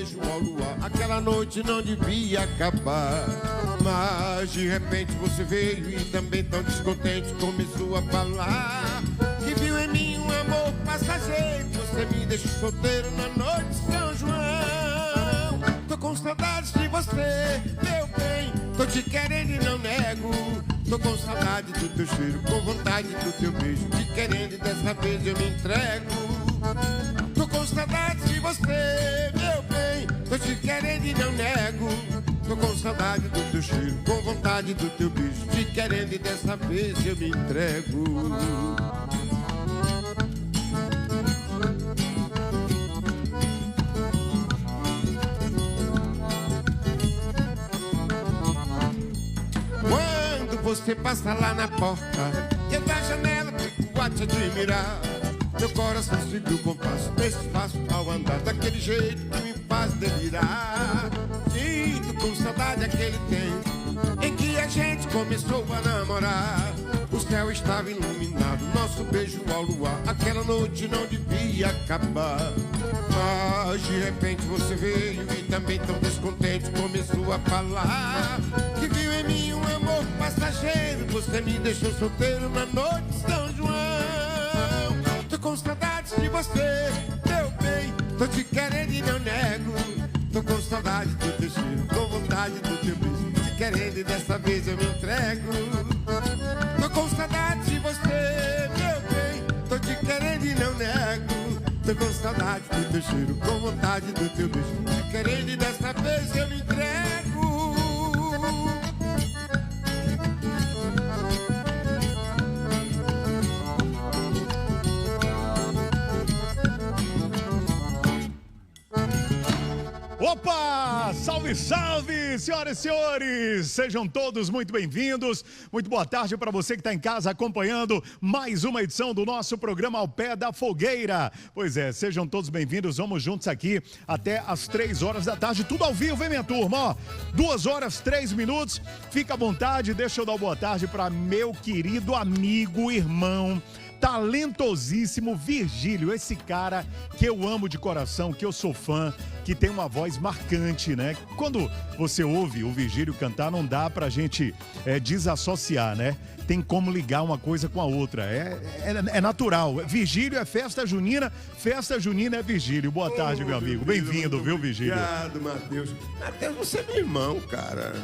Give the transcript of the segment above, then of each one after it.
beijo ao luar. Aquela noite não devia acabar, mas de repente você veio e também tão descontente começou a falar que viu em mim um amor passageiro. Você me deixou solteiro na noite de São João. Tô com saudades de você, meu bem, tô te querendo e não nego. Tô com saudade do teu cheiro, com vontade do teu beijo, te querendo e dessa vez eu me entrego. Tô com saudade de você, meu bem, tô te querendo e não nego. Tô com saudade do teu cheiro, com vontade do teu beijo, te querendo e dessa vez eu me entrego. Você passa lá na porta, eu da janela fico a te admirar. Meu coração seguiu o compasso desse passo ao andar, daquele jeito que me faz delirar. Sinto com saudade aquele tempo em que a gente começou a namorar. O céu estava iluminado, nosso beijo ao luar. Aquela noite não devia acabar, mas de repente você veio e também tão descontente começou a falar que viu em mim um amor passageiro. Você me deixou solteiro na noite de São João. Tô com saudades de você, meu bem, tô te querendo e não nego. Tô com saudade do teu cheiro, com vontade do teu beijo, te querendo e dessa vez eu me entrego. Tô com saudade de você, meu bem, tô te querendo e não nego. Tô com saudade do teu cheiro, com vontade do teu beijo, te querendo e dessa vez eu me entrego. Opa! Salve, salve, senhoras e senhores! Sejam todos muito bem-vindos. Muito boa tarde para você que está em casa acompanhando mais uma edição do nosso programa Ao Pé da Fogueira. Pois é, sejam todos bem-vindos. Vamos juntos aqui até as 3 horas da tarde. Tudo ao vivo, hein, minha turma? Ó, 2 horas, 3 minutos. Fica à vontade. Deixa eu dar uma boa tarde para meu querido amigo, irmão, talentosíssimo Virgílio, esse cara que eu amo de coração, que eu sou fã, que tem uma voz marcante, né? Quando você ouve o Virgílio cantar, não dá pra gente desassociar, né? Tem como ligar uma coisa com a outra, é natural. Virgílio é festa junina é Virgílio. Boa tarde, meu amigo. Bem-vindo, viu, Virgílio? Obrigado, Matheus. Matheus, você é meu irmão, cara.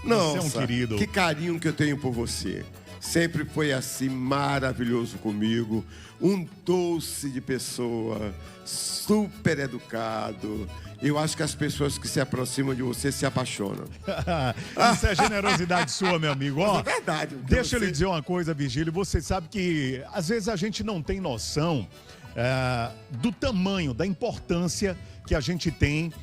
Nossa, você é um querido. Que carinho que eu tenho por você. Sempre foi assim, maravilhoso comigo, um doce de pessoa, super educado. Eu acho que as pessoas que se aproximam de você se apaixonam. Isso é generosidade sua, meu amigo. Ó, é verdade. Deixa eu lhe dizer uma coisa, Virgílio. Você sabe que às vezes a gente não tem noção do tamanho, da importância que a gente tem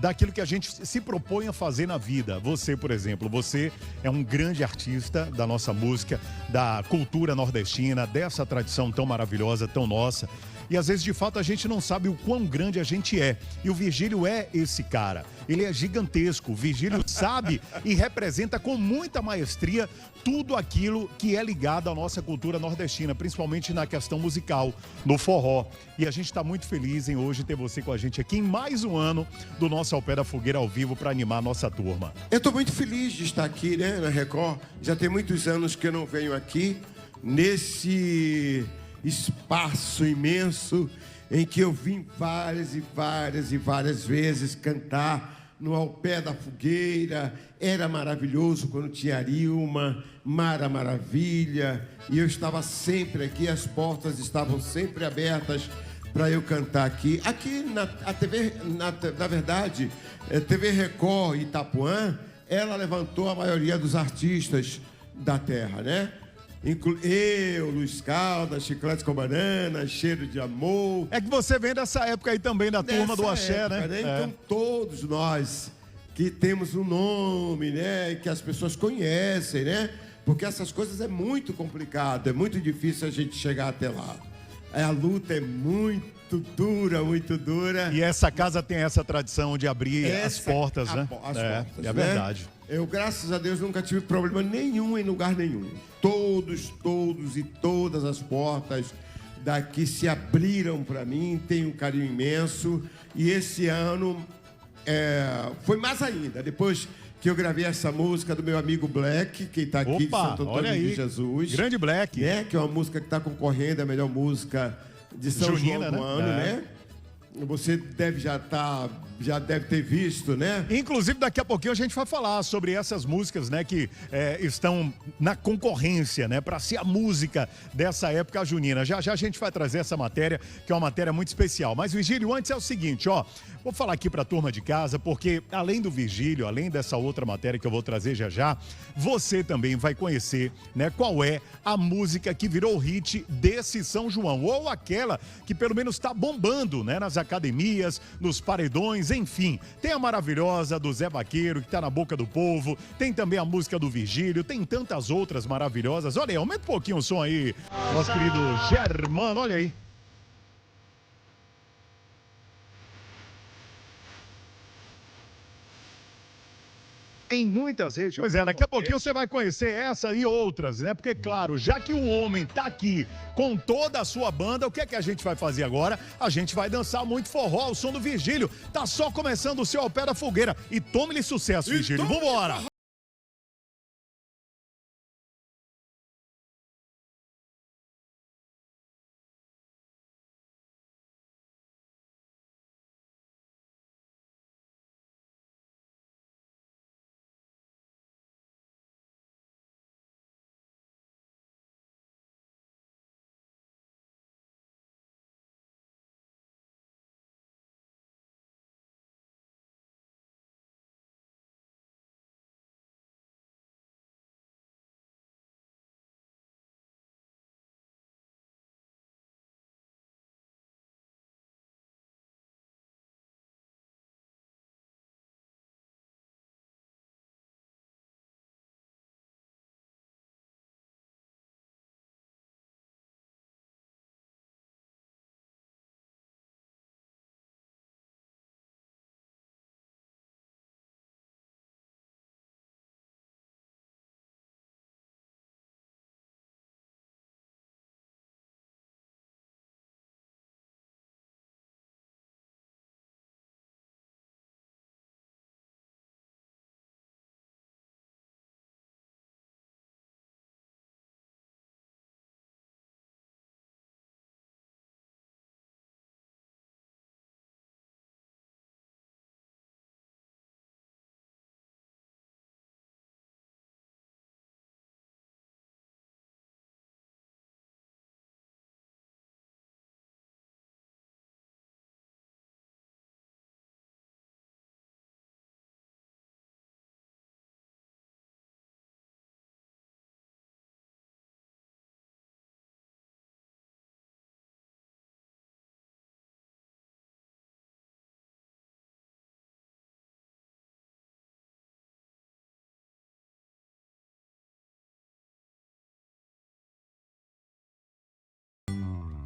daquilo que a gente se propõe a fazer na vida. Você, por exemplo, você é um grande artista da nossa música, da cultura nordestina, dessa tradição tão maravilhosa, tão nossa. E às vezes, de fato, a gente não sabe o quão grande a gente é. E o Virgílio é esse cara. Ele é gigantesco. O Virgílio sabe e representa com muita maestria tudo aquilo que é ligado à nossa cultura nordestina, principalmente na questão musical, no forró. E a gente está muito feliz em hoje ter você com a gente aqui em mais um ano do nosso Ao Pé da Fogueira ao vivo para animar a nossa turma. Eu estou muito feliz de estar aqui, né, na Record. Já tem muitos anos que eu não venho aqui nesse espaço imenso em que eu vim várias vezes cantar no Ao Pé da Fogueira. Era maravilhoso quando tinha Arilma, Mara Maravilha, e eu estava sempre aqui, as portas estavam sempre abertas para eu cantar aqui. Aqui na TV, na verdade, TV Record Itapuã, ela levantou a maioria dos artistas da terra, né? Eu, Luiz Caldas, Chiclete com Banana, Cheiro de Amor. É que você vem dessa época aí também, da turma do Axé, época, né? Então todos nós que temos um nome, né? Que as pessoas conhecem, né? Porque essas coisas é muito complicado, é muito difícil a gente chegar até lá. A luta é muito dura. E essa casa tem essa tradição de abrir as portas, né? As portas, é verdade. Eu, graças a Deus, nunca tive problema nenhum em lugar nenhum. Todos e todas as portas que se abriram para mim, tenho um carinho imenso. E esse ano foi mais ainda, depois que eu gravei essa música do meu amigo Black, que está aqui de Santo Antônio de Jesus. Grande Black. Que é uma música que está concorrendo, a melhor música de São João do ano, né? Você já deve ter visto, né? Inclusive, daqui a pouquinho a gente vai falar sobre essas músicas, né, que estão na concorrência, né, para ser a música dessa época junina. Já a gente vai trazer essa matéria, que é uma matéria muito especial. Mas, Virgílio, antes é o seguinte, vou falar aqui para a turma de casa, porque além do Virgílio, além dessa outra matéria que eu vou trazer já, você também vai conhecer, né, qual é a música que virou hit desse São João, ou aquela que pelo menos está bombando, né, nas academias, nos paredões, enfim. Tem a maravilhosa do Zé Vaqueiro, que tá na boca do povo, tem também a música do Virgílio, tem tantas outras maravilhosas. Olha aí, aumenta um pouquinho o som aí, nosso querido Germano, olha aí. Em muitas regiões. Pois é, daqui a pouquinho você vai conhecer essa e outras, né? Porque, claro, já que o homem tá aqui com toda a sua banda, o que é que a gente vai fazer agora? A gente vai dançar muito forró ao som do Virgílio. Tá só começando o seu Ao Pé da Fogueira. E tome-lhe sucesso, Virgílio. Vambora!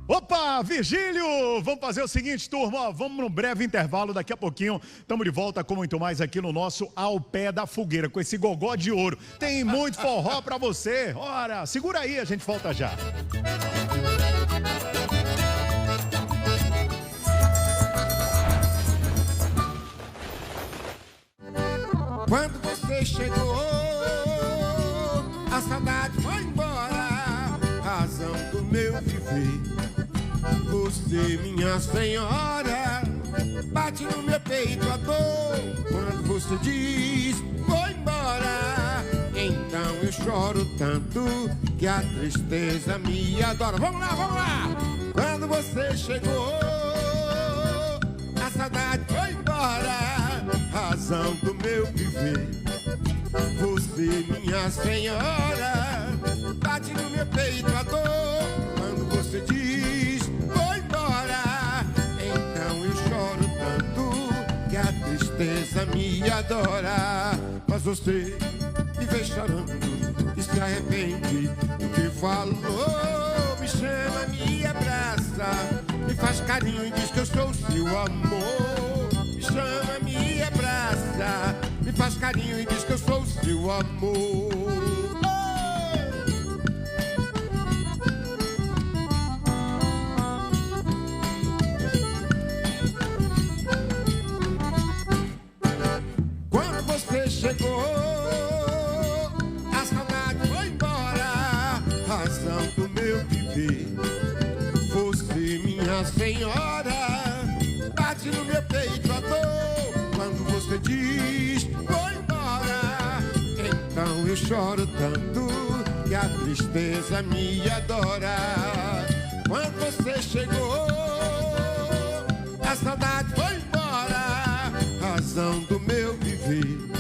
Opa, Virgílio! Vamos fazer o seguinte, turma, vamos num breve intervalo, daqui a pouquinho estamos de volta com muito mais aqui no nosso Ao Pé da Fogueira, com esse gogó de ouro. Tem muito forró pra você, ora, segura aí, a gente volta já. Quando você chegou, a saudade foi embora, razão do meu viver. Você, minha senhora, bate no meu peito a dor quando você diz, vou embora. Então eu choro tanto que a tristeza me adora. Vamos lá, vamos lá! Quando você chegou, a saudade foi embora, razão do meu viver. Você, minha senhora, bate no meu peito a dor quando você diz, vou embora. Então eu choro tanto que a tristeza me adora. Mas você me vê chorando e se arrepende do que falou. Me chama, me abraça, me faz carinho e diz que eu sou seu amor. Me chama, me abraça, me faz carinho e diz que eu sou seu amor. viver. Você, minha senhora, bate no meu peito a dor quando você diz vou embora. Então eu choro tanto que a tristeza me adora. Quando você chegou, a saudade foi embora, razão do meu viver.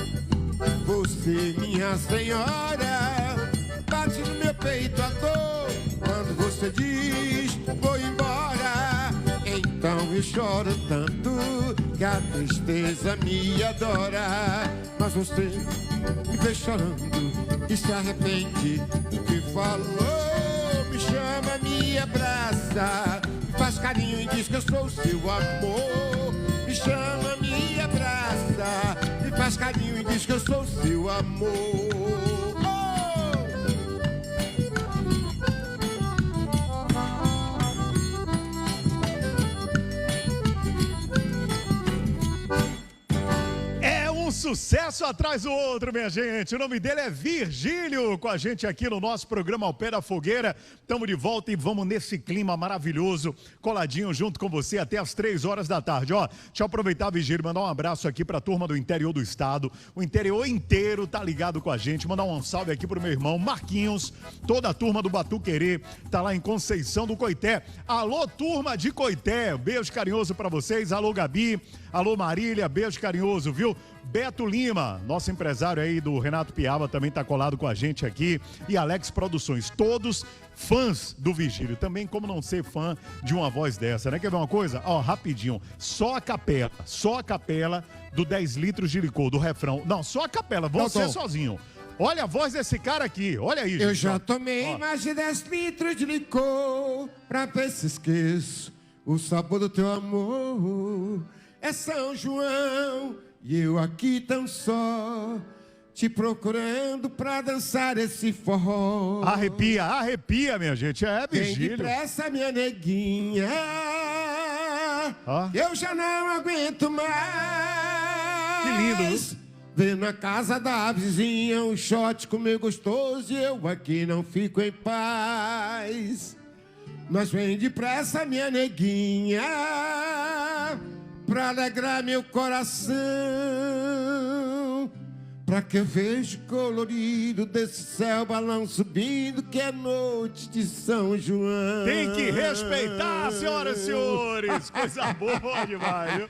Você, minha senhora, bate no meu peito a dor quando você diz vou embora. Então eu choro tanto que a tristeza me adora. Mas você me vê chorando e se arrepende do que falou. Me chama, me abraça, me faz carinho e diz que eu sou seu amor. Me chama, me abraça, me faz carinho e diz que eu sou seu amor. Sucesso atrás do outro, minha gente. O nome dele é Virgílio, com a gente aqui no nosso programa Ao Pé da Fogueira. Estamos de volta e vamos nesse clima maravilhoso, coladinho junto com você até as 3 horas da tarde. Ó, deixa eu aproveitar, Virgílio, mandar um abraço aqui para a turma do interior do estado. O interior inteiro tá ligado com a gente. Mandar um salve aqui pro meu irmão Marquinhos, toda a turma do Batuquerê, tá lá em Conceição do Coité. Alô, turma de Coité, beijo carinhoso para vocês. Alô, Gabi, alô, Marília, beijo carinhoso, viu? Beto Lima, nosso empresário aí do Renato Piaba, também tá colado com a gente aqui. E Alex Produções, todos fãs do Virgílio. Também como não ser fã de uma voz dessa, né? Quer ver uma coisa? Ó, rapidinho, só a capela do 10 litros de licor, do refrão. Não, só a capela, você sozinho. Olha a voz desse cara aqui, olha aí, gente. Eu já tomei mais de 10 litros de licor pra ver se esqueço o sabor do teu amor. É São João e eu aqui tão só, te procurando pra dançar esse forró. Arrepia, arrepia, minha gente. É, Virgílio. Vem depressa, minha neguinha. Eu já não aguento mais. Que lindo. Vem na casa da vizinha um shot comer gostoso e eu aqui não fico em paz. Mas vem depressa, minha neguinha, pra alegrar meu coração, pra que eu veja colorido desse céu balão subindo, que é noite de São João. Tem que respeitar, senhoras e senhores. Coisa boa demais, viu?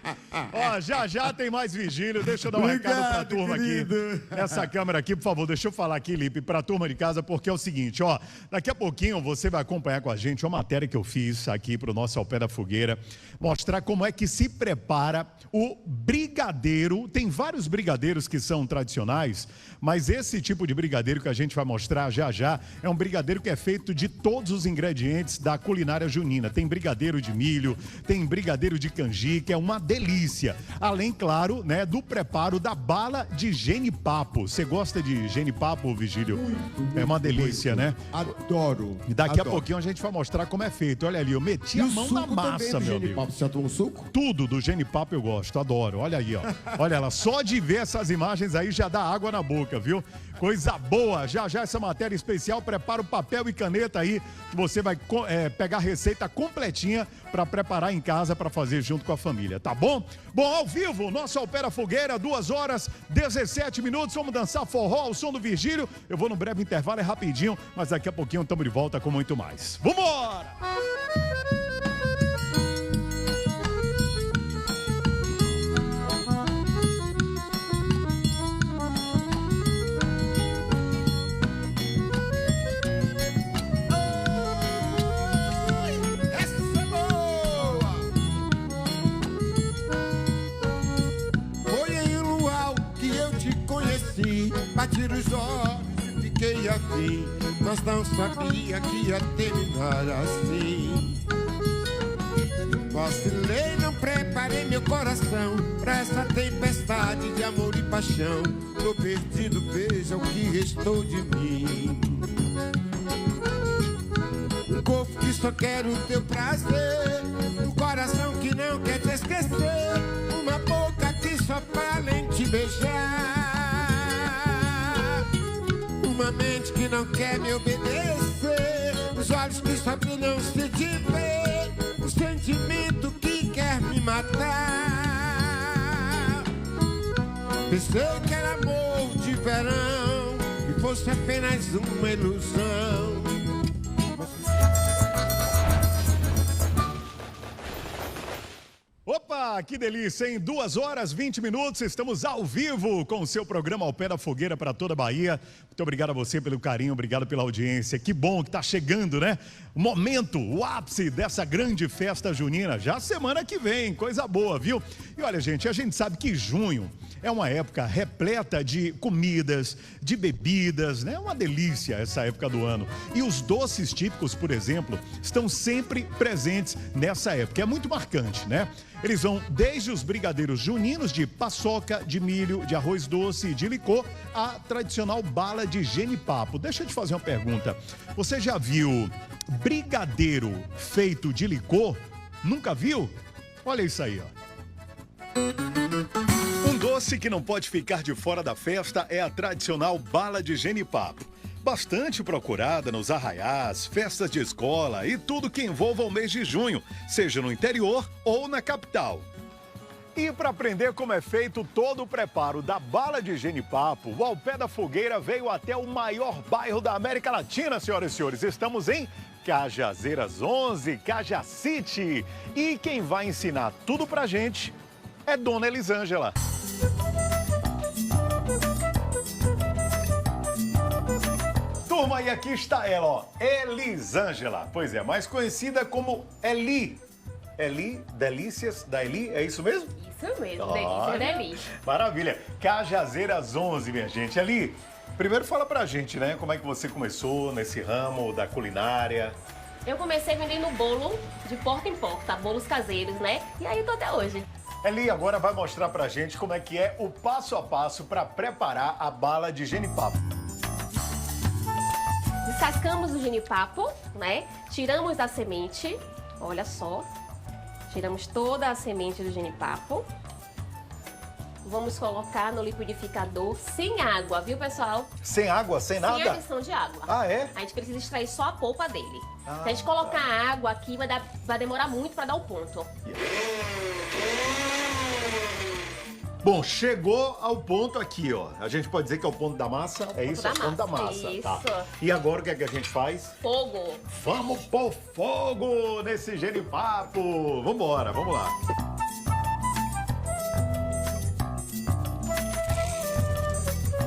Ó, já tem mais Virgílio. Deixa eu dar um recado pra turma querido. Aqui. Essa câmera aqui, por favor, deixa eu falar aqui, Lipe, pra turma de casa, porque é o seguinte, ó. Daqui a pouquinho você vai acompanhar com a gente uma matéria que eu fiz aqui pro nosso Ao Pé da Fogueira, mostrar como é que se prepara o brigadeiro. Tem vários brigadeiros que são tradicionais, mas esse tipo de brigadeiro que a gente vai mostrar já é um brigadeiro que é feito de todos os ingredientes da culinária junina. Tem brigadeiro de milho, tem brigadeiro de canjica, é uma delícia. Além, claro, né, do preparo da bala de genipapo. Você gosta de genipapo, Virgílio? Muito, é uma delícia, né? Adoro. E daqui a pouquinho a gente vai mostrar como é feito. Olha ali, eu meti a mão na massa, meu amigo. Você já tomou suco? Tudo do genipapo eu gosto, adoro. Olha aí, ó. Olha lá, só de ver essas imagens aí já dá água na boca, viu? Coisa boa. Já essa matéria especial, prepara o papel e caneta aí, que você vai pegar a receita completinha para preparar em casa para fazer junto com a família, tá bom? Bom, ao vivo, nosso Ao Pé da Fogueira, 2h17. Vamos dançar forró ao som do Virgílio. Eu vou no breve intervalo, é rapidinho, mas daqui a pouquinho estamos de volta com muito mais. Vambora! Bati os olhos e fiquei afim, mas não sabia que ia terminar assim. Vacilei, não preparei meu coração pra essa tempestade de amor e paixão. Tô perdido, veja o que restou de mim. Um corpo que só quer o teu prazer, um coração que não quer te esquecer, uma boca que só fala em te beijar, uma mente que não quer me obedecer, os olhos que só brilham se te ver, o sentimento que quer me matar. Pensei que era amor de verão e fosse apenas uma ilusão. Opa, que delícia, hein? 2 horas, 20 minutos, estamos ao vivo com o seu programa Ao Pé da Fogueira para toda a Bahia. Muito obrigado a você pelo carinho, obrigado pela audiência. Que bom que está chegando, né? O momento, o ápice dessa grande festa junina, já semana que vem, coisa boa, viu? E olha, gente, a gente sabe que junho é uma época repleta de comidas, de bebidas, né? Uma delícia essa época do ano. E os doces típicos, por exemplo, estão sempre presentes nessa época. É muito marcante, né? Eles vão desde os brigadeiros juninos de paçoca, de milho, de arroz doce e de licor, a tradicional bala de genipapo. Deixa eu te fazer uma pergunta. Você já viu brigadeiro feito de licor? Nunca viu? Olha isso aí, ó. Um doce que não pode ficar de fora da festa é a tradicional bala de genipapo. Bastante procurada nos arraiás, festas de escola e tudo que envolva o mês de junho, seja no interior ou na capital. E para aprender como é feito todo o preparo da bala de genipapo, o Ao Pé da Fogueira veio até o maior bairro da América Latina, senhoras e senhores. Estamos em Cajazeiras 11, Cajacite. E quem vai ensinar tudo pra gente é Dona Elisângela. Turma, e aqui está ela, ó, Elisângela. Pois é, mais conhecida como Eli. Eli, Delícias da Eli, é isso mesmo? Isso mesmo, Delícia da Eli. Maravilha. Cajazeiras 11, minha gente. Eli, primeiro fala pra gente, né, como é que você começou nesse ramo da culinária. Eu comecei vendendo bolo de porta em porta, bolos caseiros, né? E aí tô até hoje. Eli agora vai mostrar pra gente como é que é o passo a passo para preparar a bala de genipapo. Dessacamos o genipapo, né? Tiramos a semente, olha só. Tiramos toda a semente do genipapo. Vamos colocar no liquidificador sem água, viu, pessoal? Sem água, sem nada? Sem adição de água. Ah, é? A gente precisa extrair só a polpa dele. Se a gente colocar água aqui, vai demorar muito para dar o ponto. Bom, chegou ao ponto aqui, ó. A gente pode dizer que é o ponto da massa? É isso? É o ponto da massa. Isso. Tá. E agora o que é que a gente faz? Fogo. Vamos pôr fogo nesse genipapo. Vambora, vamos lá.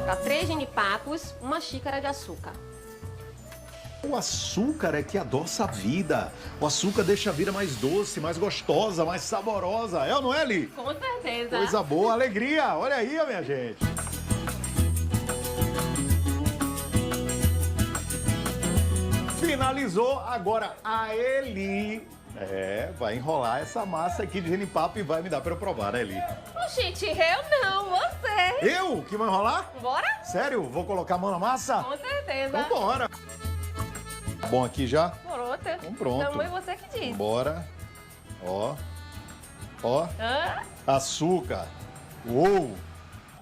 Para 3 genipapos, 1 xícara de açúcar. O açúcar é que adoça a vida. O açúcar deixa a vida mais doce, mais gostosa, mais saborosa. É ou não é, Li? Com certeza. Coisa boa, alegria. Olha aí, minha gente. Finalizou, agora a Eli vai enrolar essa massa aqui de genipapo e vai me dar pra eu provar, né, Eli? Gente, eu não, você. Eu que vou enrolar? Bora? Sério? Vou colocar a mão na massa? Com certeza. Então bora. Bom aqui já? Pronto. Então pronto. Então é você que diz. Bora. Ó. Ó. Hã? Açúcar. Uou.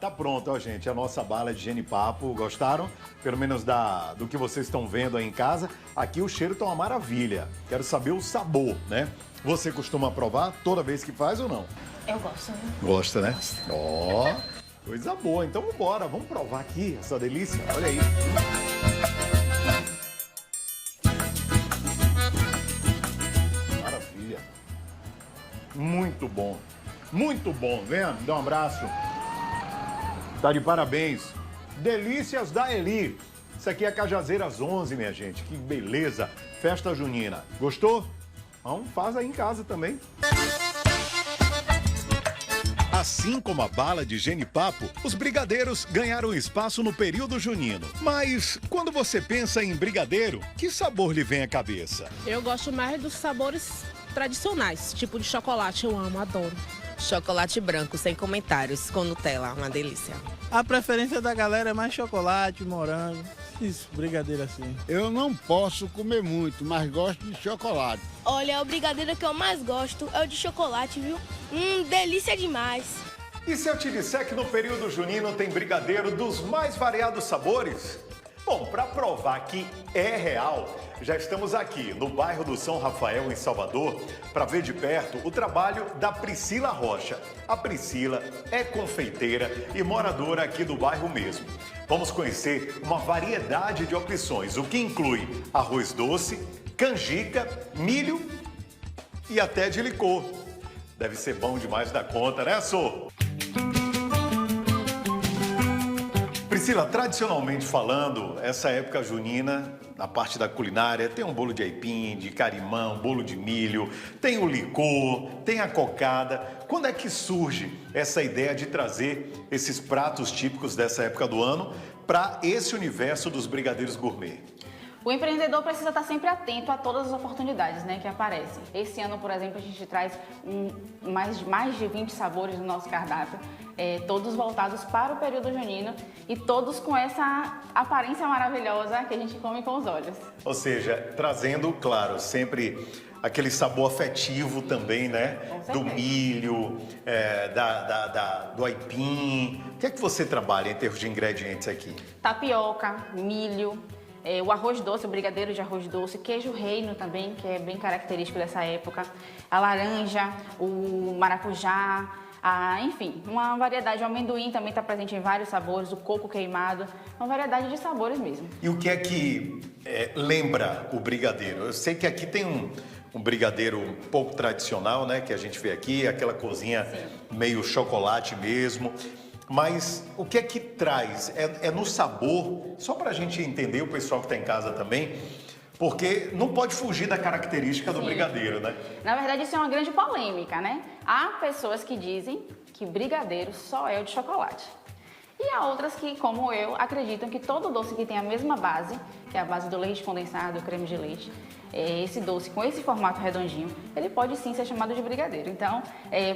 Tá pronto, ó, gente, a nossa bala de genipapo. Gostaram? Pelo menos do que vocês estão vendo aí em casa. Aqui o cheiro tá uma maravilha. Quero saber o sabor, né? Você costuma provar toda vez que faz ou não? Eu gosto. Gosta, né? Ó, coisa boa. Então vambora, vamos provar aqui essa delícia. Olha aí. Maravilha. Muito bom. Muito bom. Venha, me dá um abraço. Tá de parabéns. Delícias da Eli. Isso aqui é Cajazeiras 11, minha gente. Que beleza. Festa junina. Gostou? Então faz aí em casa também. Assim como a bala de genipapo, os brigadeiros ganharam espaço no período junino. Mas quando você pensa em brigadeiro, que sabor lhe vem à cabeça? Eu gosto mais dos sabores tradicionais, tipo de chocolate, eu amo, adoro. Chocolate branco, sem comentários, com Nutella, uma delícia. A preferência da galera é mais chocolate, morango, isso, brigadeiro assim. Eu não posso comer muito, mas gosto de chocolate. Olha, o brigadeiro que eu mais gosto é o de chocolate, viu? Delícia demais. E se eu te disser que no período junino tem brigadeiro dos mais variados sabores? Bom, para provar que é real, já estamos aqui no bairro do São Rafael, em Salvador, para ver de perto o trabalho da Priscila Rocha. A Priscila é confeiteira e moradora aqui do bairro mesmo. Vamos conhecer uma variedade de opções, o que inclui arroz doce, canjica, milho e até de licor. Deve ser bom demais da conta, né, Sô? Priscila, tradicionalmente falando, essa época junina, na parte da culinária, tem um bolo de aipim, de carimão, bolo de milho, tem o licor, tem a cocada. Quando é que surge essa ideia de trazer esses pratos típicos dessa época do ano para esse universo dos brigadeiros gourmet? O empreendedor precisa estar sempre atento a todas as oportunidades, né, que aparecem. Esse ano, por exemplo, a gente traz mais de 20 sabores no nosso cardápio, todos voltados para o período junino e todos com essa aparência maravilhosa que a gente come com os olhos. Ou seja, trazendo, claro, sempre aquele sabor afetivo também, né? Do milho, do aipim. O que é que você trabalha em termos de ingredientes aqui? Tapioca, milho. O arroz doce, o brigadeiro de arroz doce, queijo reino também, que é bem característico dessa época, a laranja, o maracujá, enfim, uma variedade. O amendoim também está presente em vários sabores, o coco queimado, uma variedade de sabores mesmo. E o que é que lembra o brigadeiro? Eu sei que aqui tem um brigadeiro um pouco tradicional, né, que a gente vê aqui, aquela cozinha meio chocolate mesmo. Mas o que é que traz? É no sabor, só para a gente entender, o pessoal que está em casa também, porque não pode fugir da característica do brigadeiro, né? Na verdade, isso é uma grande polêmica, né? Há pessoas que dizem que brigadeiro só é o de chocolate. E há outras que, como eu, acreditam que todo doce que tem a mesma base, que é a base do leite condensado, do creme de leite, esse doce com esse formato redondinho, ele pode sim ser chamado de brigadeiro. Então,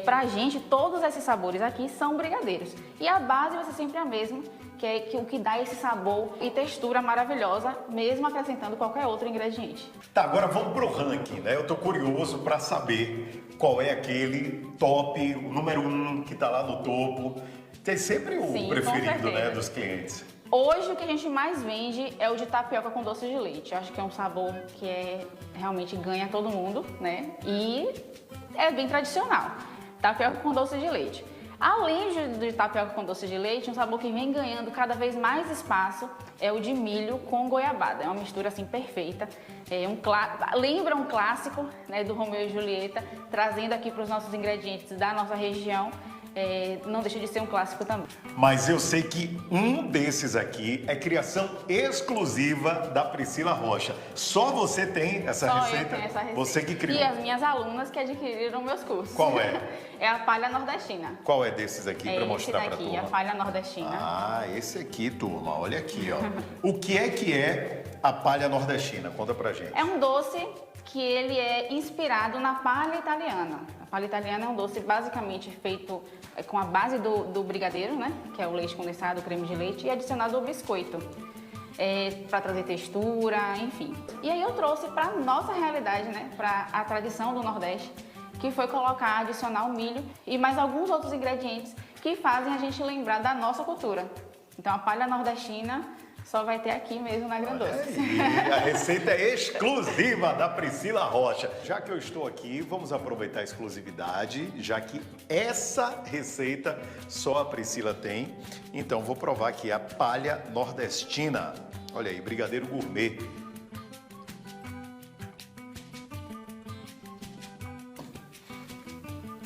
pra gente, todos esses sabores aqui são brigadeiros. E a base vai ser sempre a mesma, que é o que dá esse sabor e textura maravilhosa, mesmo acrescentando qualquer outro ingrediente. Tá, agora vamos pro ranking, né? Eu tô curioso para saber qual é aquele top, o número 1 que tá lá no topo. Tem sempre o preferido, né, dos clientes. Hoje o que a gente mais vende é o de tapioca com doce de leite. Eu acho que é um sabor que realmente ganha todo mundo, né? E é bem tradicional. Tapioca com doce de leite. Além de tapioca com doce de leite, um sabor que vem ganhando cada vez mais espaço é o de milho com goiabada. É uma mistura assim perfeita. Lembra um clássico, né, do Romeu e Julieta, trazendo aqui para os nossos ingredientes da nossa região. Não deixa de ser um clássico também. Mas eu sei que um desses aqui é criação exclusiva da Priscila Rocha. Só você tem essa receita? Eu tenho essa receita. Você que criou. E as minhas alunas que adquiriram meus cursos. Qual é? É a palha nordestina. Qual é desses aqui para mostrar para a turma? Esse daqui, a palha nordestina. Ah, esse aqui, turma. Olha aqui, ó. O que é a palha nordestina? Conta pra gente. É um doce que ele é inspirado na palha italiana. A palha italiana é um doce basicamente feito com a base do brigadeiro, né? Que é o leite condensado, o creme de leite, e adicionado o biscoito. Para trazer textura, enfim. E aí eu trouxe para nossa realidade, né? Para a tradição do Nordeste, que foi adicionar o milho e mais alguns outros ingredientes que fazem a gente lembrar da nossa cultura. Então a palha nordestina só vai ter aqui mesmo na Grandoce. A receita é exclusiva da Priscila Rocha. Já que eu estou aqui, vamos aproveitar a exclusividade, já que essa receita só a Priscila tem. Então vou provar aqui a palha nordestina. Olha aí, brigadeiro gourmet.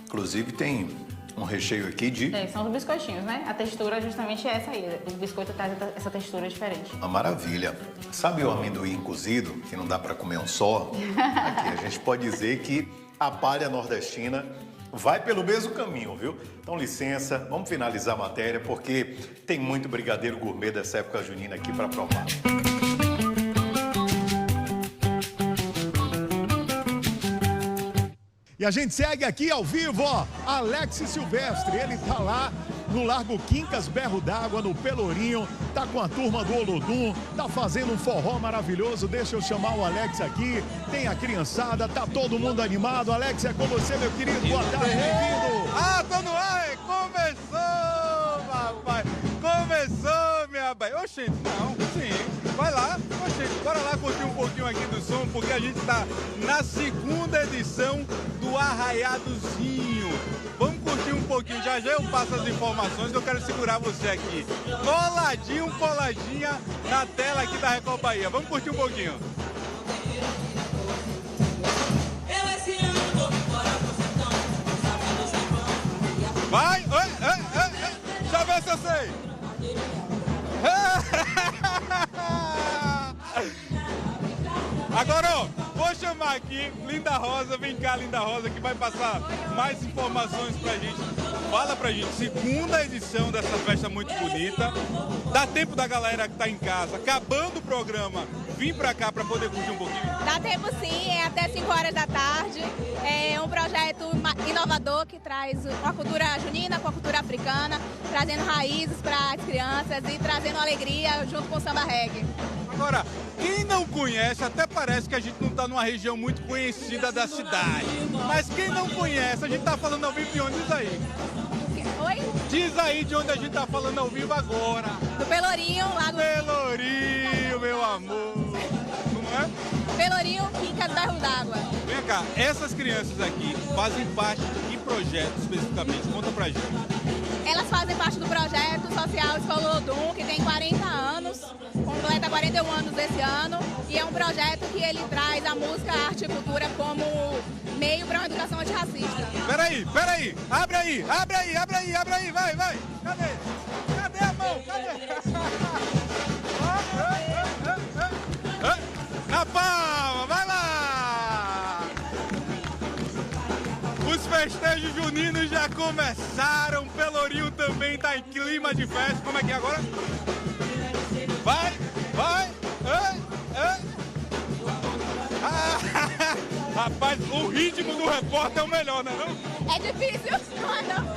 Inclusive tem um recheio aqui de... são os biscoitinhos, né? A textura é justamente essa aí. O biscoito traz essa textura diferente. Uma maravilha. Sabe o amendoim cozido, que não dá para comer um só? Aqui a gente pode dizer que a palha nordestina vai pelo mesmo caminho, viu? Então, licença, vamos finalizar a matéria, porque tem muito brigadeiro gourmet dessa época junina aqui para provar. E a gente segue aqui ao vivo, ó, Alex Silvestre, ele tá lá no Largo Quincas Berro d'Água, no Pelourinho, tá com a turma do Olodum, tá fazendo um forró maravilhoso. Deixa eu chamar o Alex aqui, tem a criançada, tá todo mundo animado. Alex, é com você, meu querido, boa tarde, bem-vindo. Ah, tô no ar, começou, papai, começou, minha pai. Oxente, não, sim, pouquinho aqui do som, porque a gente está na segunda edição do Arraiadozinho. Vamos curtir um pouquinho, já eu passo as informações, que eu quero segurar você aqui. Coladinha na tela aqui da Record Bahia. Vamos curtir um pouquinho. Vai! Deixa eu ver se eu sei! Agora, ó, vou chamar aqui Linda Rosa, vem cá, Linda Rosa, que vai passar mais informações pra gente. Fala pra gente, segunda edição dessa festa muito bonita. Dá tempo da galera que tá em casa, acabando o programa, vir pra cá pra poder curtir um pouquinho? Dá tempo sim, é até 5 horas da tarde. É um projeto inovador que traz uma cultura junina com a cultura africana, trazendo raízes para as crianças e trazendo alegria junto com o samba reggae. Agora, quem não conhece, até parece que a gente não está numa região muito conhecida da cidade. Mas quem não conhece, a gente está falando ao vivo de onde? Diz aí. Oi? Diz aí de onde a gente está falando ao vivo agora. Do Pelourinho, lá do... Pelourinho, meu amor. Como é? Pelourinho, Quinca do Bairro d'Água. Vem cá, essas crianças aqui fazem parte de que projeto especificamente? Conta pra gente. Elas fazem parte do projeto social Escola Olodum, que tem 40 anos, completa 41 anos esse ano, e é um projeto que ele traz a música, a arte e cultura como meio para uma educação antirracista. Peraí, abre aí, vai. Cadê a mão? Na palma, vai lá! Os festejos juninos já começaram, Pelourinho também tá em clima de festa. Como é que é agora? Vai! Rapaz, o ritmo do repórter é o melhor, né não? É difícil, não.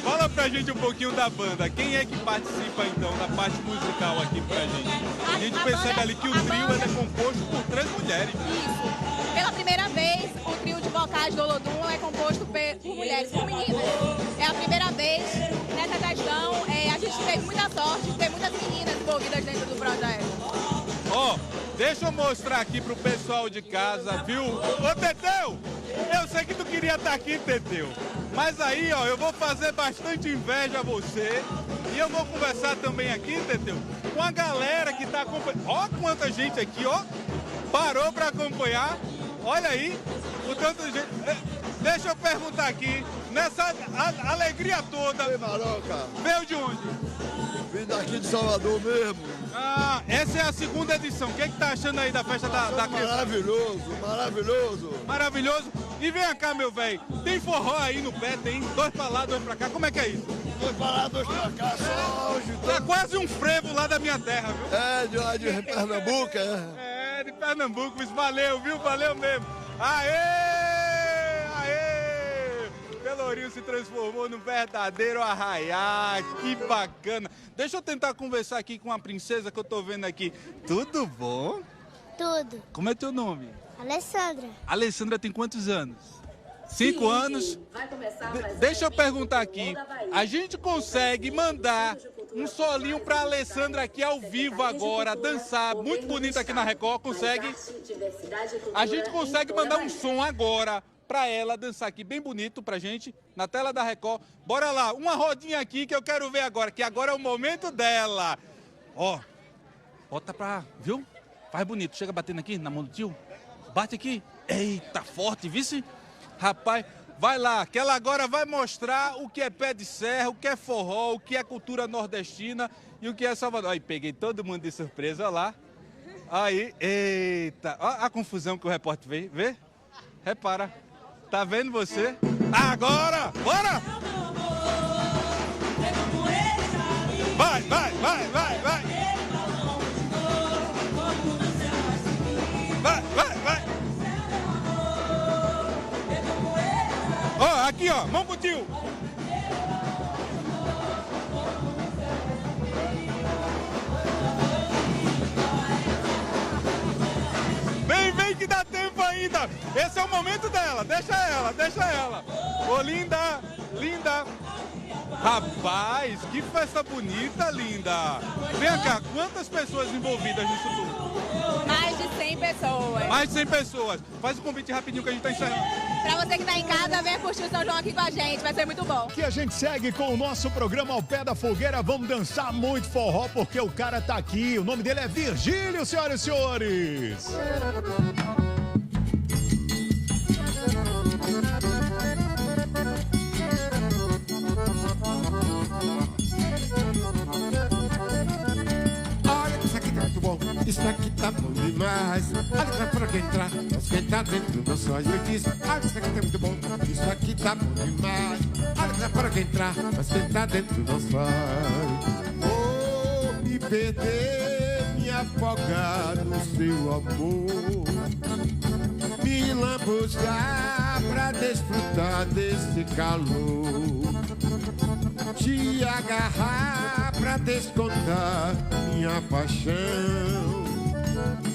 Fala pra gente um pouquinho da banda. Quem é que participa então da parte musical aqui pra gente? A gente percebe ali que o trio ele é composto por 3 mulheres. Isso. Pela primeira vez, o trio de vocais do Olodum é composto por mulheres, por meninas. É a primeira vez nessa questão. A gente teve muita sorte de ter muitas meninas envolvidas dentro do projeto. Ó, deixa eu mostrar aqui pro pessoal de casa, viu? Ô, Teteu, eu sei que tu queria estar aqui, Teteu. Mas aí, ó, eu vou fazer bastante inveja a você. E eu vou conversar também aqui, Teteu, com a galera que tá acompanhando. Ó quanta gente aqui, ó. Parou pra acompanhar. Olha aí, o tanto de gente. Deixa eu perguntar aqui, nessa alegria toda. Ei, Maroca. Veio de onde? Vim daqui de Salvador mesmo. Ah, essa é a segunda edição. O que é que tá achando aí da festa da criança? Maravilhoso. Maravilhoso. E vem cá, meu velho. Tem forró aí no pé, tem 2 pra lá, 2 pra cá. Como é que é isso? 2 pra lá, 2 pra cá, só hoje. Tá quase um frevo lá da minha terra, viu? É, de Pernambuco, É, de Pernambuco. Mas valeu, viu? Valeu mesmo. Aê! Pelourinho se transformou num verdadeiro arraiá. Que bacana. Deixa eu tentar conversar aqui com a princesa que eu tô vendo aqui. Tudo bom? Tudo. Como é teu nome? Alessandra. Alessandra tem quantos anos? 5 anos? Deixa eu perguntar aqui. A gente consegue mandar um solinho pra Alessandra aqui ao vivo agora, dançar, muito bonito aqui na Record, consegue? A gente consegue mandar um som agora pra ela dançar aqui bem bonito pra gente, na tela da Record. Bora lá, uma rodinha aqui que eu quero ver agora, que agora é o momento dela. Ó, bota pra, viu? Faz bonito, chega batendo aqui na mão do tio. Bate aqui. Eita, forte, vice? Rapaz, vai lá, que ela agora vai mostrar o que é pé de serra, o que é forró, o que é cultura nordestina e o que é Salvador. Aí, peguei todo mundo de surpresa, olha lá. Aí, eita, ó a confusão que o repórter veio, vê? Repara, tá vendo você? Agora, bora! Vai! Vai! Ó, aqui ó, mão pro tio. Vem que dá tempo ainda. Esse é o momento dela, deixa ela. Ô, linda. Rapaz, que festa bonita, linda. Vem cá, quantas pessoas envolvidas nisso tudo? Mais de 100 pessoas. Mais de 100 pessoas. Faz o convite rapidinho que a gente tá encerrando. Pra você que tá em casa, venha curtir o São João aqui com a gente, vai ser muito bom. Que a gente segue com o nosso programa Ao Pé da Fogueira. Vamos dançar muito forró porque o cara tá aqui. O nome dele é Virgílio, senhoras e senhores. Isso aqui tá bom demais. Olha pra fora quem entrar, mas quem tá dentro do nosso olho me diz: olha, isso aqui tá muito bom. Isso aqui tá bom demais. Olha pra fora quem entrar, mas quem tá dentro do nosso olho. Vou me perder, me afogar no seu amor, me lambujar pra desfrutar desse calor, te agarrar pra descontar minha paixão,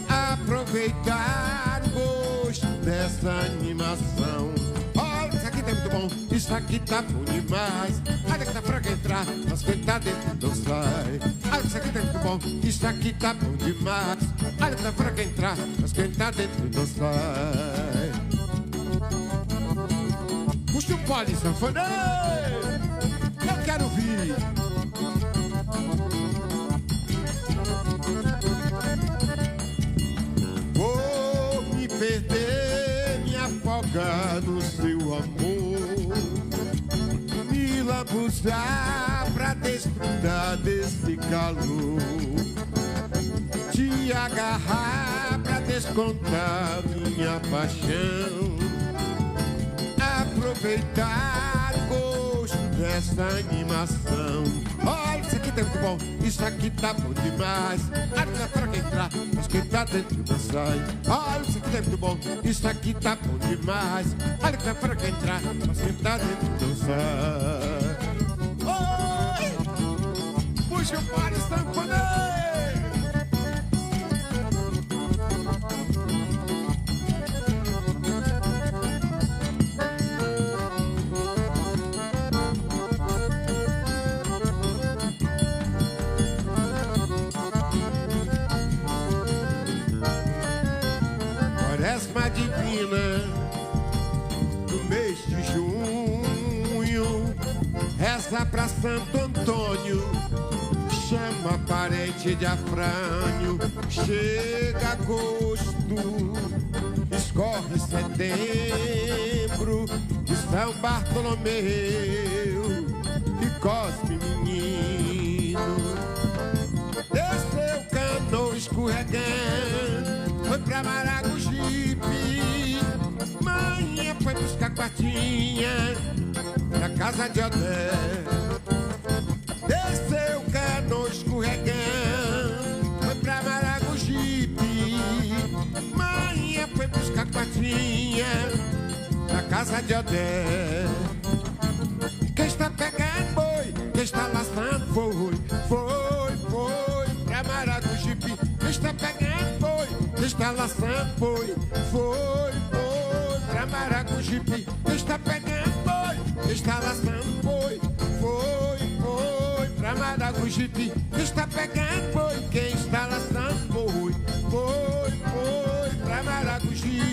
aproveitar o gosto dessa animação. Olha, isso aqui tá muito bom, isso aqui tá bom demais. Olha que tá pra entrar, mas quem tá dentro não sai. Olha, isso aqui tá muito bom, isso aqui tá bom demais. Olha que tá pra entrar, mas quem tá dentro não sai. Puxa o pole, sanfoneiro, eu quero ouvir. Vou me perder, me afogar no seu amor, me lambuzar pra desfrutar desse calor, te agarrar pra descontar minha paixão, aproveitar o gosto dessa animação. Olha, isso aqui tá muito bom, isso aqui tá bom demais. Olha pra quem entrar, mas quem tá dentro não sai. Olha, isso aqui tá muito bom, isso aqui tá bom demais. Olha pra quem entrar, mas quem tá dentro não sai. Oi! Puxa o par, sanfoneiro! Quaresma divina do mês de junho, reza pra Santo Antônio, chama parente de Afrânio. Chega agosto, escorre setembro, de São Bartolomeu e Cosme menino. Desceu canoa escorregando, foi pra Maragogipe, manhã foi buscar quartinha na casa de Odé. Desceu canoa escorregando, foi pra Maragogipe, manhã foi buscar quartinha na casa de Odé. Quem está pegando boi, quem está laçando foi pra Maragogipe. Quem está pegando boi, quem está laçando foi pra Maragogipe. Quem está pegando boi, quem está laçando foi pra Maragogipe. Quem está pegando boi, quem está laçando foi pra Maragogipe.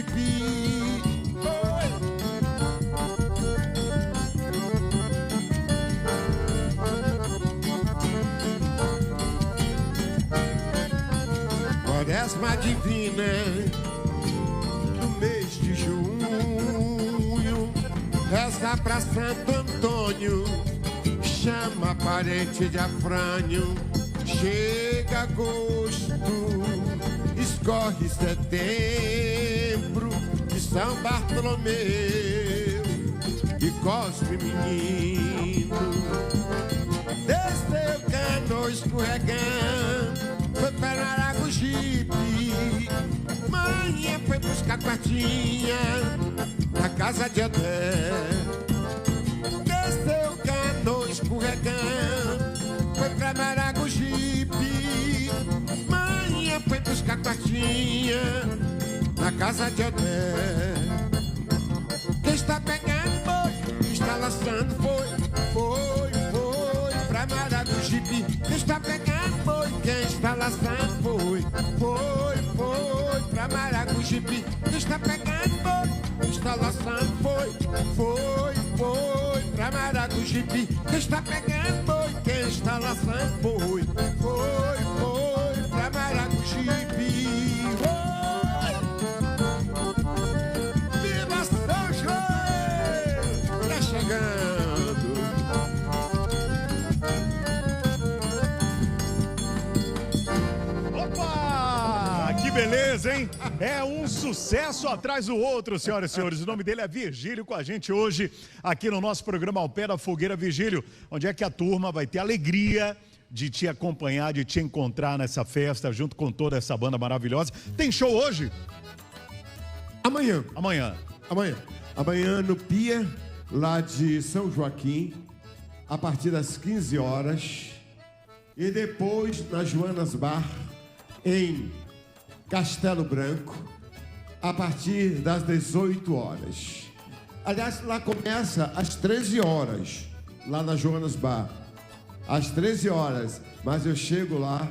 Quaresma divina do mês de junho, reza pra Santo Antônio, chama parente de Afrânio. Chega agosto, escorre setembro, de São Bartolomeu e Cosme menino. Desceu canoa escorregando, foi para Maragogipe, manhã foi buscar quartinha na casa de Odé. Desceu canoa escorregando, foi pra Maragogipe, manhã foi buscar quartinha na casa de Odé. Quem está pegando boi, quem está laçando foi Maragogipe está pegando boi, quem está laçando foi. Foi pra Maragogipe está pegando boi, está laçando foi pra Maragogipe está pegando boi, quem está laçando foi. Foi pra Maragogipe. Viva São João! Tá chegando. Que beleza, hein? É um sucesso atrás do outro, senhoras e senhores. O nome dele é Virgílio, com a gente hoje aqui no nosso programa Ao Pé da Fogueira. Virgílio, onde é que a turma vai ter alegria de te acompanhar, de te encontrar nessa festa, junto com toda essa banda maravilhosa? Tem show hoje? Amanhã. Amanhã no Pia, lá de São Joaquim, a partir das 15 horas. E depois na Joanas Bar, em Castelo Branco, a partir das 18 horas. Aliás, lá começa às 13 horas, lá na Joanas Bar. Às 13 horas, mas eu chego lá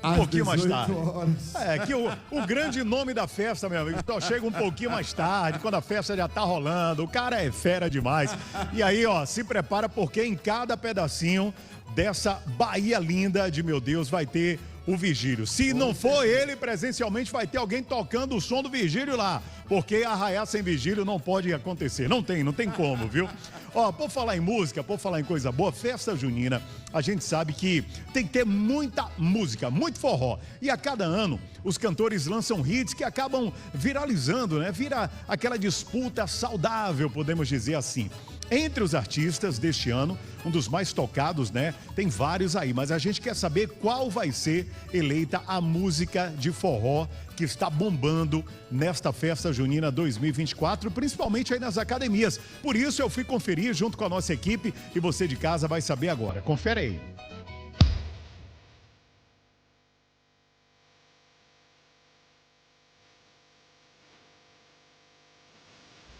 às 18 horas. É que o grande nome da festa, meu amigo, só chega um pouquinho mais tarde, quando a festa já tá rolando. O cara é fera demais. E aí, ó, se prepara, porque em cada pedacinho dessa Bahia linda de meu Deus vai ter o Virgílio. Se não for ele presencialmente, vai ter alguém tocando o som do Virgílio lá, porque arraiar sem Virgílio não pode acontecer. Não tem como, viu? Ó, por falar em música, por falar em coisa boa, festa junina, a gente sabe que tem que ter muita música, muito forró. E a cada ano, os cantores lançam hits que acabam viralizando, né? Vira aquela disputa saudável, podemos dizer assim. Entre os artistas deste ano, um dos mais tocados, né? Tem vários aí, mas a gente quer saber qual vai ser eleita a música de forró que está bombando nesta festa junina 2024, principalmente aí nas academias. Por isso eu fui conferir junto com a nossa equipe e você de casa vai saber agora. Confere aí.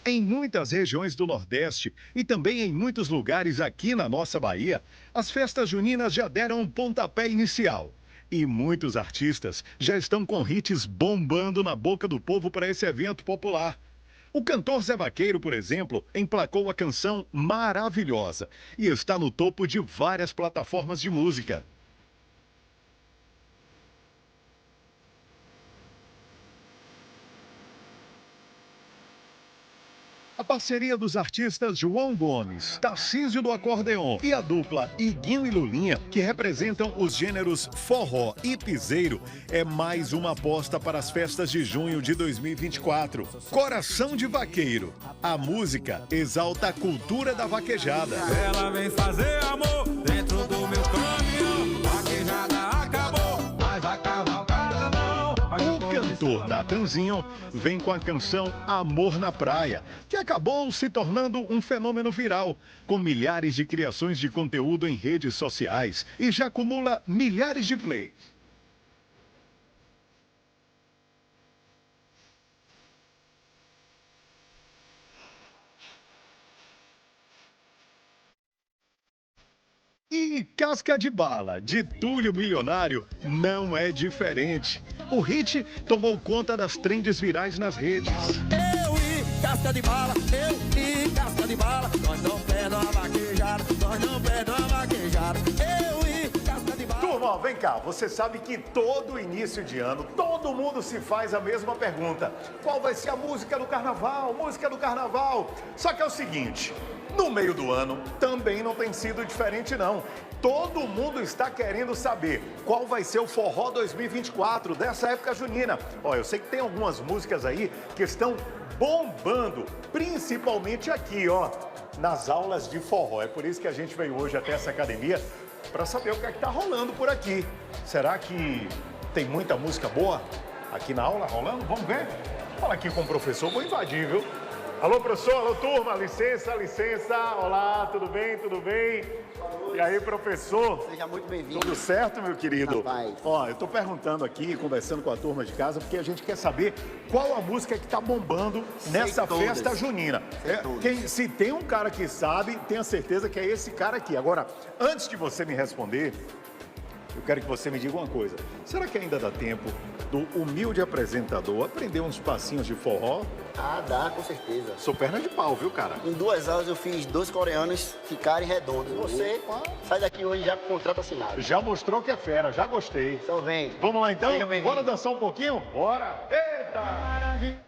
Em muitas regiões do Nordeste e também em muitos lugares aqui na nossa Bahia, as festas juninas já deram um pontapé inicial. E muitos artistas já estão com hits bombando na boca do povo para esse evento popular. O cantor Zé Vaqueiro, por exemplo, emplacou a canção Maravilhosa e está no topo de várias plataformas de música. A parceria dos artistas João Gomes, Tarcísio do Acordeon e a dupla Iguinho e Lulinha, que representam os gêneros forró e piseiro, é mais uma aposta para as festas de junho de 2024. Coração de Vaqueiro. A música exalta a cultura da vaquejada. Ela vem fazer amor dentro do meu caminhão. Vaquejada acabou, mas a cavalgada não. O cantor Natanzinho vem com a canção Amor na Praia, que acabou se tornando um fenômeno viral, com milhares de criações de conteúdo em redes sociais e já acumula milhares de plays. E Casca de Bala, de Túlio Milionário, não é diferente. O hit tomou conta das trends virais nas redes. Eu e Casca de Bala, eu e Casca de Bala, nós não perdemos a vaquejada, nós não perdemos a vaquejada. Eu e Casca de Bala. Turma, vem cá, você sabe que todo início de ano, todo mundo se faz a mesma pergunta. Qual vai ser a música do carnaval? Música do carnaval. Só que é o seguinte, no meio do ano também não tem sido diferente não. Todo mundo está querendo saber qual vai ser o forró 2024 dessa época junina. Ó, eu sei que tem algumas músicas aí que estão bombando, principalmente aqui, ó, nas aulas de forró. É por isso que a gente veio hoje até essa academia para saber o que é que tá rolando por aqui. Será que tem muita música boa aqui na aula rolando? Vamos ver? Fala aqui com o professor, vou invadir, viu? Alô, professor, alô, turma, licença, licença. Olá, tudo bem, tudo bem? E aí, professor? Seja muito bem-vindo. Tudo certo, meu querido? Rapaz. Ó, eu tô perguntando aqui, conversando com a turma de casa, porque a gente quer saber qual a música que tá bombando nessa festa junina. Se tem um cara que sabe, tenha certeza que é esse cara aqui. Agora, antes de você me responder, eu quero que você me diga uma coisa. Será que ainda dá tempo do humilde apresentador aprender uns passinhos de forró? Ah, dá, com certeza. Sou perna de pau, viu, cara? Em 2 aulas eu fiz 2 coreanos ficarem redondos. Você sai daqui hoje já com o contrato assinado. Já mostrou que é fera, já gostei. Só vem. Vamos lá então? Bora dançar um pouquinho? Bora! Eita!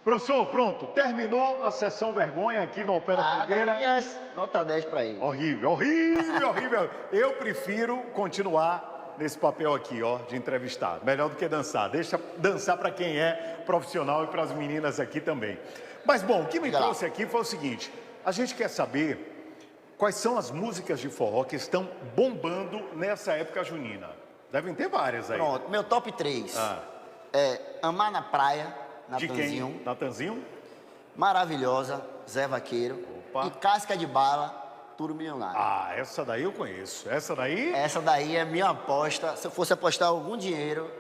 Professor, pronto. Terminou a sessão vergonha aqui no Pé da Fogueira. Nota 10 pra ele. Horrível, horrível, horrível. Eu prefiro continuar nesse papel aqui, ó, de entrevistado. Melhor do que dançar. Deixa dançar para quem é profissional e para as meninas aqui também. Mas, bom, o que me trouxe aqui foi o seguinte. A gente quer saber quais são as músicas de forró que estão bombando nessa época junina. Devem ter várias aí. Pronto, meu top 3 é Amar na Praia, Natanzinho. De quem? Natanzinho? Maravilhosa, Zé Vaqueiro. E Casca de Bala, Turo Milionário. Ah, essa daí eu conheço. Essa daí? Essa daí é minha aposta. Se eu fosse apostar algum dinheiro...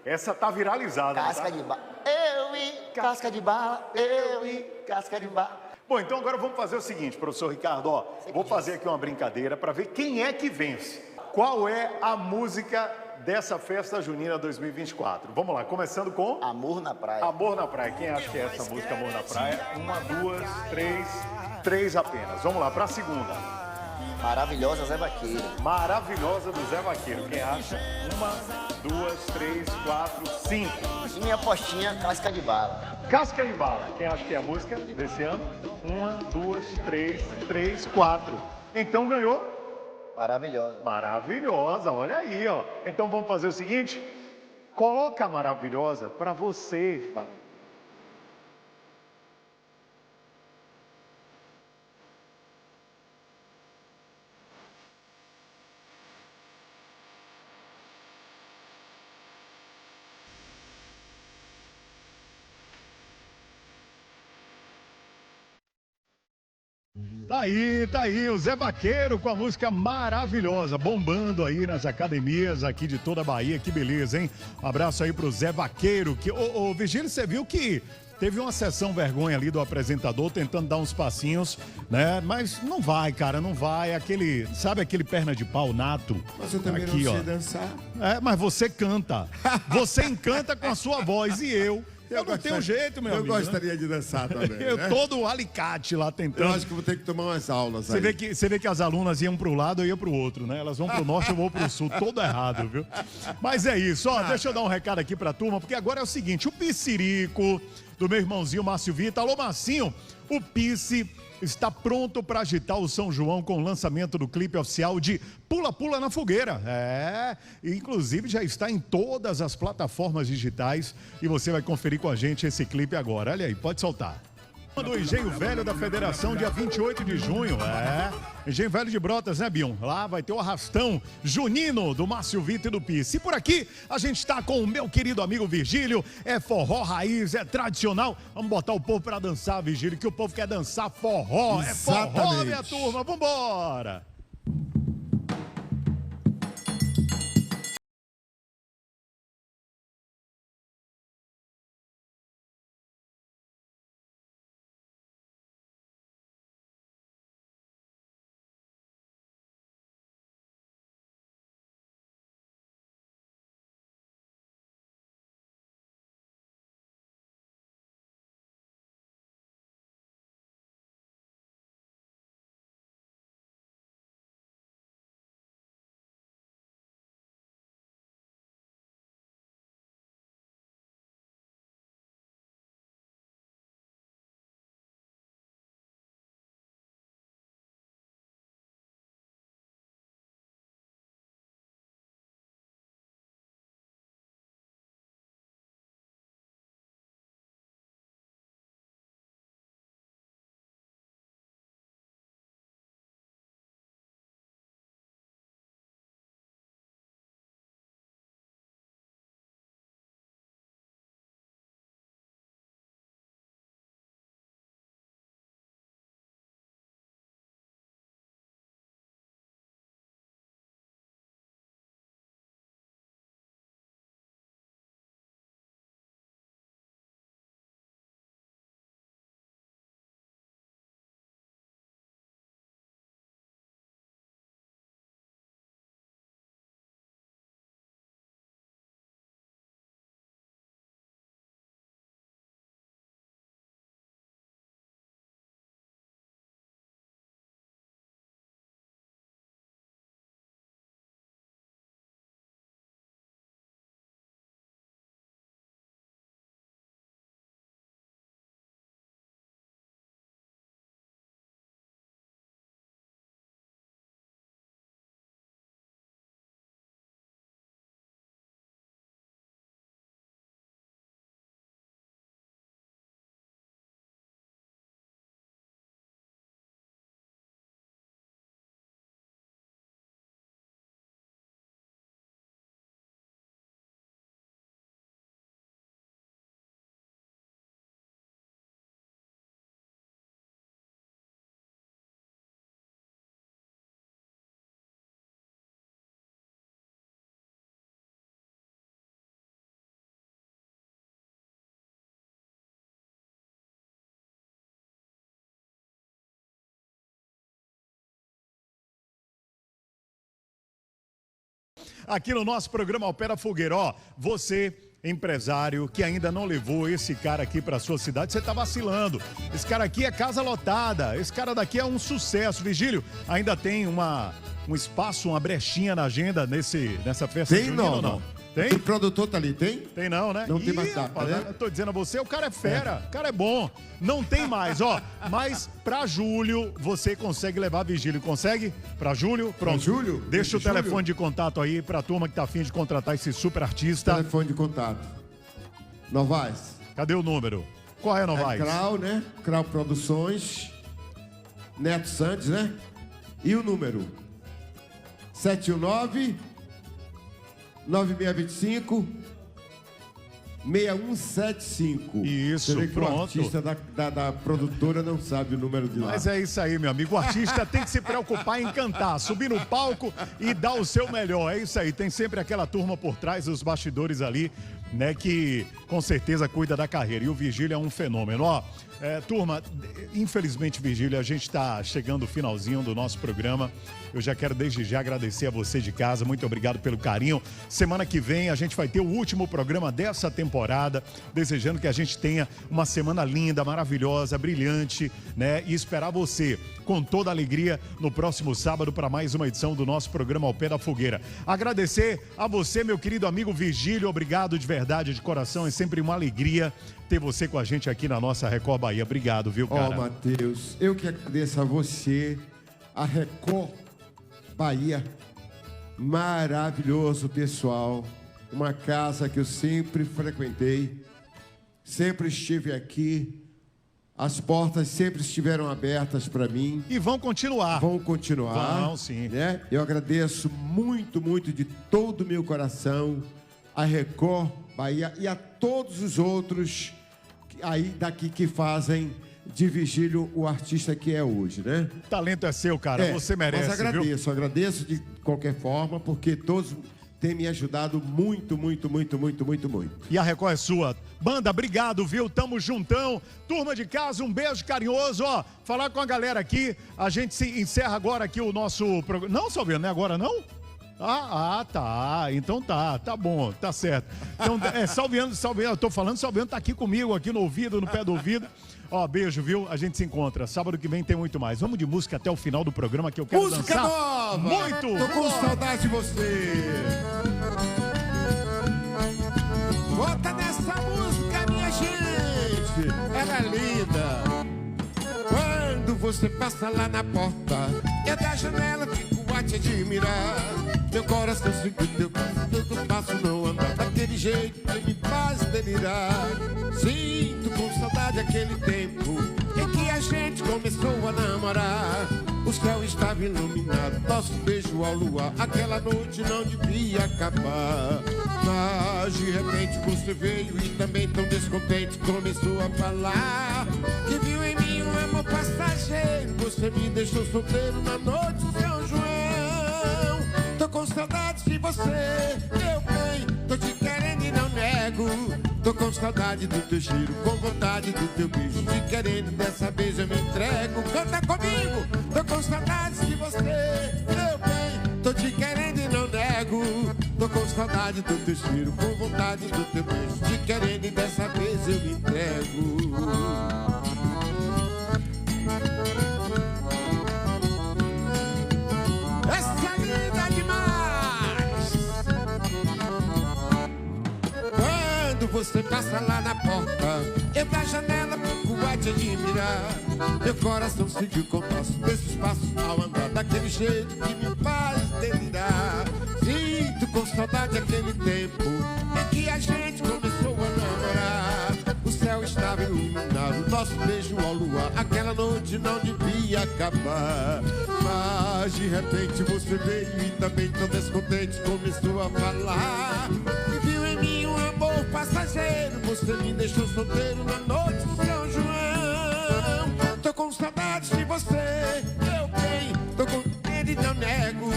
Essa tá viralizada. Casca de Bala. Eu e Casca de Bala, eu e Casca de Bala. Bom, então agora vamos fazer o seguinte, professor Ricardo. Ó, vou fazer aqui uma brincadeira para ver quem é que vence. Qual é a música dessa festa junina 2024? Vamos lá, começando com... Amor na Praia. Amor na Praia. Quem acha que é essa música, Amor na Praia? 1, 2, 3, 3 apenas. Vamos lá, para a segunda. Maravilhosa, Zé Vaqueiro. Maravilhosa do Zé Vaqueiro. Quem acha? 1, 2, 3, 4, 5. E minha apostinha, Casca de Bala. Casca de Bala. Quem acha que é a música desse ano? 1, 2, 3, 4. Então ganhou. Maravilhosa. Maravilhosa, olha aí, ó. Então vamos fazer o seguinte, coloca a Maravilhosa para você. Tá aí, o Zé Vaqueiro com a música maravilhosa, bombando aí nas academias aqui de toda a Bahia, que beleza, hein? Um abraço aí pro Zé Vaqueiro, que, ô Virgílio, você viu que teve uma sessão vergonha ali do apresentador tentando dar uns passinhos, né? Mas não vai, cara, não vai, sabe aquele perna de pau nato? Mas eu também aqui, não sei ó. dançar. É, mas você canta, você encanta com a sua voz e eu não tenho jeito, meu amigo. Eu gostaria de dançar também. Eu né? todo alicate lá tentando. Eu acho que vou ter que tomar umas aulas Você vê que as alunas iam para um lado, eu ia para o outro, né? Elas vão para o norte, eu vou para o sul. Todo errado, viu? Mas é isso, ó. Deixa eu dar um recado aqui para a turma, porque agora é o seguinte: o Piscirico do meu irmãozinho Márcio Vitor. Alô, Marcinho, o Pisci está pronto para agitar o São João com o lançamento do clipe oficial de Pula Pula na Fogueira. Inclusive já está em todas as plataformas digitais e você vai conferir com a gente esse clipe agora. Olha aí, pode soltar. Do Engenho Velho da Federação, dia 28 de junho. Engenho Velho de Brotas, né, Bion? Lá vai ter o arrastão junino do Márcio Vitor e do Pisse. E por aqui a gente está com o meu querido amigo Virgílio. É forró raiz, é tradicional. Vamos botar o povo para dançar, Virgílio, que o povo quer dançar forró. Exatamente. É forró, minha turma. Vambora! aqui no nosso programa Ao Pé da Fogueira. Ó, você, empresário, que ainda não levou esse cara aqui pra sua cidade, você tá vacilando. Esse cara aqui é casa lotada, esse cara daqui é um sucesso. Virgílio, ainda tem um espaço, uma brechinha na agenda nessa festa? Tem ou não? Tem? O produtor tá ali, tem? Tem não, né? Não tem mais data, né? Eu tô dizendo a você, o cara é fera, o cara é bom. Não tem mais, ó. Mas pra julho, você consegue levar Virgílio. Consegue? Pra julho? Pronto. Pra julho? Deixa o Julho? telefone de contato aí pra turma que tá afim de contratar esse super artista. Telefone de contato. Novaes. Cadê o número? Qual é, Novaes? É Crau, né? Crau Produções. Neto Santos, né? E o número? 719 9625 6175. Isso, Você vê que pronto. o artista da produtora não sabe o número de lá. Mas é isso aí, meu amigo. O artista tem que se preocupar em cantar, subir no palco e dar o seu melhor. É isso aí. Tem sempre aquela turma por trás dos bastidores ali, né, que com certeza cuida da carreira. E o Virgílio é um fenômeno. Ó, turma, infelizmente, Virgílio, a gente está chegando ao finalzinho do nosso programa. Eu já quero desde já agradecer a você de casa. Muito obrigado pelo carinho. Semana que vem a gente vai ter o último programa dessa temporada. Desejando que a gente tenha uma semana linda, maravilhosa, brilhante, né? E esperar você com toda a alegria no próximo sábado para mais uma edição do nosso programa Ao Pé da Fogueira. Agradecer a você, meu querido amigo Virgílio. Obrigado de verdade, de coração. É sempre uma alegria ter você com a gente aqui na nossa Record Bahia. Obrigado, viu, cara? Ó, Matheus, eu que agradeço a você, a Record Bahia, maravilhoso pessoal, uma casa que eu sempre frequentei, sempre estive aqui, as portas sempre estiveram abertas para mim. E vão continuar. Vão continuar. Vão, sim. Né? Eu agradeço muito, muito de todo o meu coração a Record Bahia e a todos os outros aí daqui que fazem de Virgílio o artista que é hoje, né? O talento é seu, cara. Você merece, mas agradeço de qualquer forma, porque todos têm me ajudado muito, muito, muito, muito, muito, muito. E a Record é sua. Banda, obrigado, viu? Tamo juntão. Turma de casa, um beijo carinhoso. Ó, falar com a galera aqui. A gente se encerra agora aqui o nosso programa. Não, Salveiro, não é agora, não? Tá. Então tá bom, tá certo. Então, Salveiro, eu tô falando, Salveiro tá aqui comigo, aqui no ouvido, no pé do ouvido. Ó, beijo, viu? A gente se encontra. Sábado que vem tem muito mais. Vamos de música até o final do programa que eu quero música dançar. Nova! Muito! Tô com saudade de você. Bota nessa música, minha gente. Ela é linda. Quando você passa lá na porta, eu da janela fico a te admirar. Meu coração fica teu passo não anda daquele jeito que me faz delirar. Sinto com saudade aquele tempo em que a gente começou a namorar. O céu estava iluminado, nosso beijo ao luar. Aquela noite não devia acabar. Mas de repente você veio e também tão descontente começou a falar que viu em mim um amor passageiro. Você me deixou solteiro na noite de São João. Tô com saudade de você, meu bem. Tô te querendo e não nego. Tô com saudade do teu cheiro, com vontade do teu beijo. Te querendo, dessa vez eu me entrego. Canta comigo. Tô com saudade de você, meu bem. Tô te querendo e não nego. Tô com saudade do teu cheiro, com vontade do teu beijo. Te querendo e dessa vez eu me entrego. Essa é linda demais. Quando você passa lá na porta, eu da janela fico a te admirar. Meu coração sente o compasso desses passos ao andar daquele jeito que me faz delirar. Sinto com saudade aquele tempo em que a gente começou a namorar. O céu estava iluminado, nosso beijo ao luar. Aquela noite não devia acabar. Mas de repente você veio e também tão descontente começou a falar que viu em mim um amor passageiro. Você me deixou solteiro na noite de São João. Tô com saudade de você, meu bem. Tô com medo e não nego.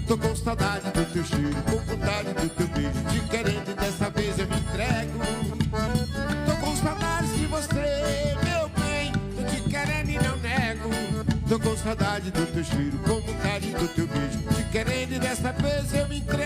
Tô com saudade do teu cheiro, com vontade do teu beijo. Te querendo e dessa vez eu me entrego. Tô com saudade de você, meu bem. Tô te querendo e não nego. Tô com saudade do teu cheiro, com vontade do teu beijo. Te querendo e dessa vez eu me entrego.